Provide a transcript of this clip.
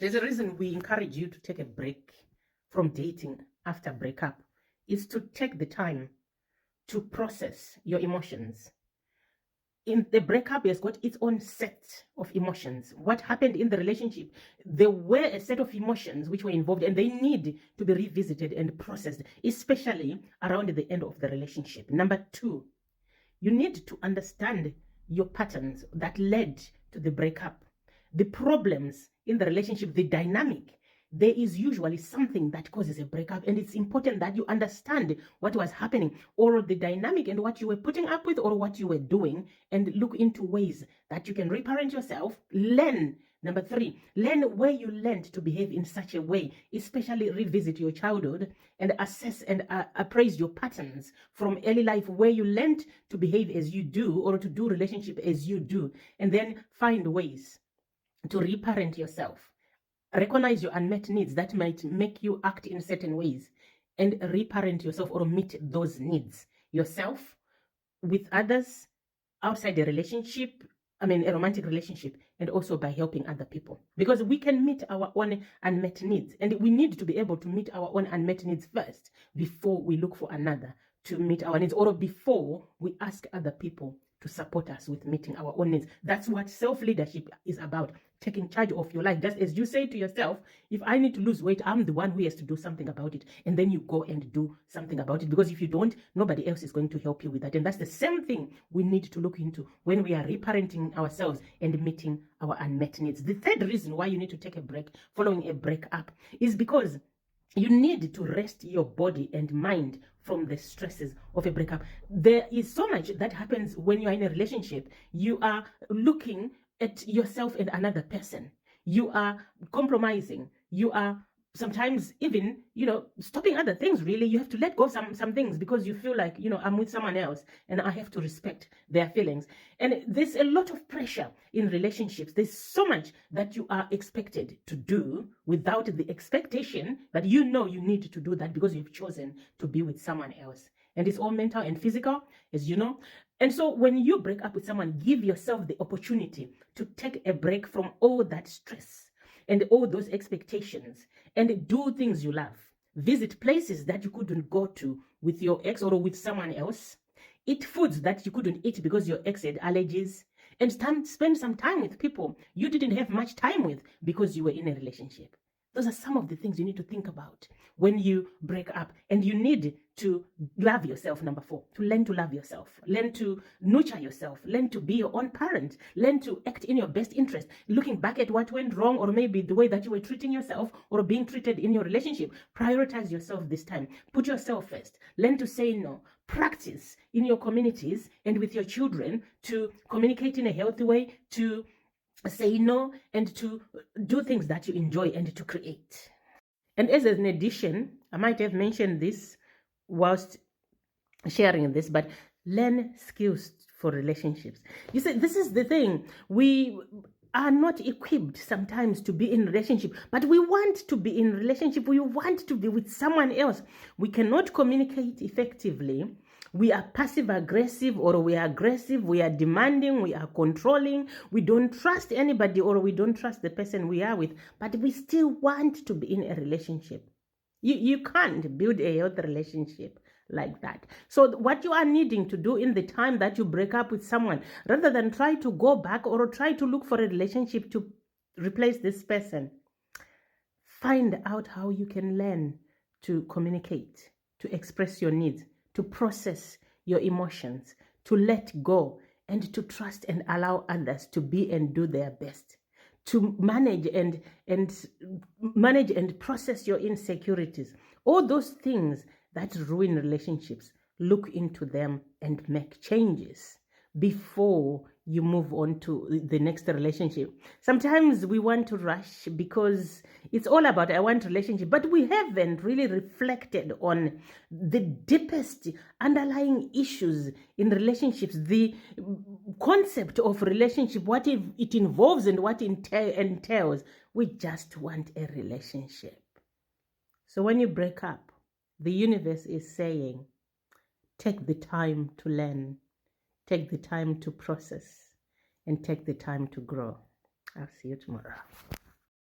There's a reason we encourage you to take a break from dating after breakup, is to take the time to process your emotions. In the breakup has got its own set of emotions. What happened in the relationship, there were a set of emotions which were involved, and they need to be revisited and processed, especially around the end of the relationship. Number two, you need to understand your patterns that led to the breakup, the problems in the relationship, the dynamic. There is usually something that causes a breakup, and it's important that you understand what was happening, or the dynamic, and what you were putting up with, or what you were doing, and look into ways that you can reparent yourself. Learn. Number three, learn where you learned to behave in such a way, especially revisit your childhood and assess and appraise your patterns from early life, where you learned to behave as you do, or to do relationship as you do, and then find ways to reparent yourself. Recognize your unmet needs that might make you act in certain ways, and reparent yourself or meet those needs yourself, with others, outside the relationship, a romantic relationship, and also by helping other people. Because we can meet our own unmet needs, and we need to be able to meet our own unmet needs first before we look for another to meet our needs, or before we ask other people to support us with meeting our own needs. That's what self-leadership is about, taking charge of your life. Just as you say to yourself, if I need to lose weight, I'm the one who has to do something about it. And then you go and do something about it, because if you don't, nobody else is going to help you with that. And that's the same thing we need to look into when we are reparenting ourselves and meeting our unmet needs. The third reason why you need to take a break following a breakup is because you need to rest your body and mind from the stresses of a breakup. There is so much that happens when you are in a relationship. You are looking at yourself and another person. You are compromising. You are sometimes even, stopping other things. Really, you have to let go of some things, because you feel like, I'm with someone else and I have to respect their feelings. And there's a lot of pressure in relationships. There's so much that you are expected to do without the expectation that you need to do that, because you've chosen to be with someone else. And it's all mental and physical, as you know. And so when you break up with someone, give yourself the opportunity to take a break from all that stress and all those expectations, and do things you love. Visit places that you couldn't go to with your ex or with someone else. Eat foods that you couldn't eat because your ex had allergies. And spend some time with people you didn't have much time with because you were in a relationship. Those are some of the things you need to think about when you break up. And you need to love yourself, number four, to learn to love yourself, learn to nurture yourself, learn to be your own parent, learn to act in your best interest, looking back at what went wrong, or maybe the way that you were treating yourself or being treated in your relationship. Prioritize yourself this time. Put yourself first. Learn to say no. Practice in your communities and with your children to communicate in a healthy way, to say no, and to do things that you enjoy, and to create. And as an addition, I might have mentioned this whilst sharing this, but learn skills for relationships. You see, this is the thing. We are not equipped sometimes to be in relationship, but we want to be in relationship. We want to be with someone else. We cannot communicate effectively. We are passive aggressive, or we are aggressive. We are demanding. We are controlling. We don't trust anybody, or we don't trust the person we are with, but we still want to be in a relationship. You can't build a healthy relationship like that. So what you are needing to do in the time that you break up with someone, rather than try to go back or try to look for a relationship to replace this person, find out how you can learn to communicate, to express your needs, to process your emotions, to let go, and to trust and allow others to be and do their best, to manage and process your insecurities. All those things that ruin relationships, look into them and make changes before you move on to the next relationship. Sometimes we want to rush because it's all about I want relationship, but we haven't really reflected on the deepest underlying issues in relationships, the concept of relationship, what it involves and what it entails. We just want a relationship. So when you break up, the universe is saying, take the time to learn, take the time to process, and take the time to grow. I'll see you tomorrow.